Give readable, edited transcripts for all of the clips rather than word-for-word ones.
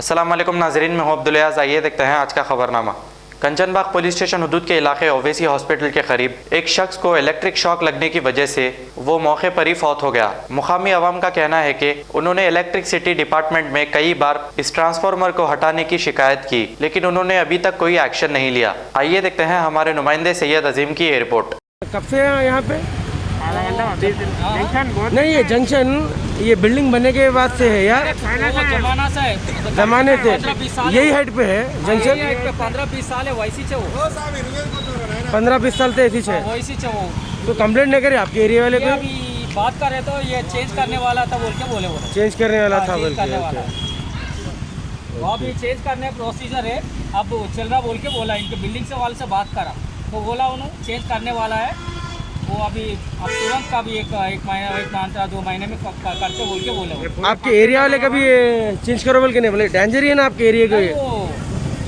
अस्सलाम वालेकुम नाजरीन, मैं हूं अब्दुल अयाज। आइए देखते हैं आज का खबरनामा। कंचनबाग पुलिस स्टेशन हदूद के इलाके ओवैसी हॉस्पिटल के करीब एक शख्स को इलेक्ट्रिक शॉक लगने की वजह से वो मौके पर ही फौत हो गया। मुकामी अवाम का कहना है कि उन्होंने इलेक्ट्रिसिटी डिपार्टमेंट में कई बार इस ट्रांसफार्मर को हटाने की शिकायत की, लेकिन उन्होंने अभी तक कोई एक्शन नहीं लिया। आइए देखते हैं हमारे नुमाइंदे सैयद अजीम की ये रिपोर्ट। कब से हैं यहाँ पे? नहीं, ये जंक्शन ये बिल्डिंग बनने के बाद से है यार? जमाना से है, जमाने से 15-20 साल यही हाइट पे है जंक्शन? 15-20 साल है वैसी छे वो 15-20 साल से ऐसी है। वैसी छे वो तो कंप्लेंट नहीं करे आपके एरिया वाले ये को? अभी बात कर रहे तो ये चेंज करने वाला था बोल के बोले वो चेंज करने वाला था चेंज बोल करने के? वाला है। वो अभी चेंज करने प्रोसीजर है, अब चल रहा बोल के बोला, इनके बिल्डिंग से वाले से बात करा तो बोला उन्होंने चेंज करने वाला है। वो अभी अब तुरंत का भी एक महीना 2 महीने में करते बोल के बोले वो। आपके एरिया वाले का भी चेंज करो बोल के नहीं बोले? डेंजर ही है ना आपके एरिया को ये? वो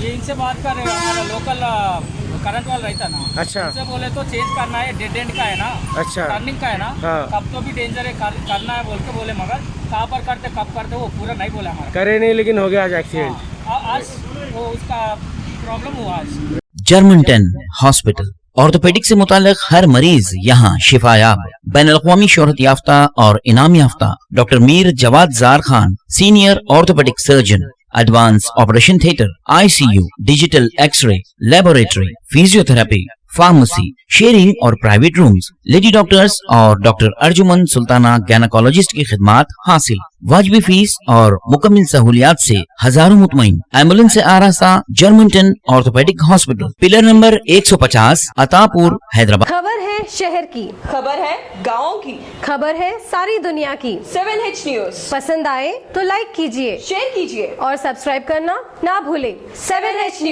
ये इनसे बात कर रहे हैं, हमारा लोकल करंट वाला रहता ना। अच्छा। उनसे बोले तो चेंज करना है, डेड एंड का है ना, अच्छा। टर्निंग का है ना, हाँ। तब तो भी डेंजर है, करना है बोल के बोले, मगर कहाँ पर करते कब करते वो पूरा नहीं बोले हमारा। करे नहीं, लेकिन हो गया आज एक्सीडेंट। हाँ, आज वो उसका प्रॉब्लम हुआ आज। जर्मनटन हॉस्पिटल ऑर्थोपेडिक से मुताल्लिक हर मरीज यहाँ शिफायाब। बैनुल-अक़वामी शोहरत याफ्ता और इनाम याफ्ता doctor Mir Jawad Zar Khan, senior orthopaedic surgeon, advance operation theatre, ICU, digital x ray, laboratory, physiotherapy, pharmacy, sharing और प्राइवेट रूम्स, लेडी डॉक्टर्स और डॉक्टर अर्जुमन सुल्ताना गैनाकोलॉजिस्ट की खिदमात हासिल। वाजबी फीस और मुकम्मल सहूलियात से हजारों मुतमईन। एम्बुलेंस से आरास्ता जर्मनटन orthopaedic hospital, pillar number 150, Attapur, Hyderabad. खबर है शहर की, खबर है गाँव की, खबर है सारी दुनिया की। 7H न्यूज पसंद आए तो लाइक कीजिए, शेयर कीजिए और सब्सक्राइब करना ना भूले। 7H news.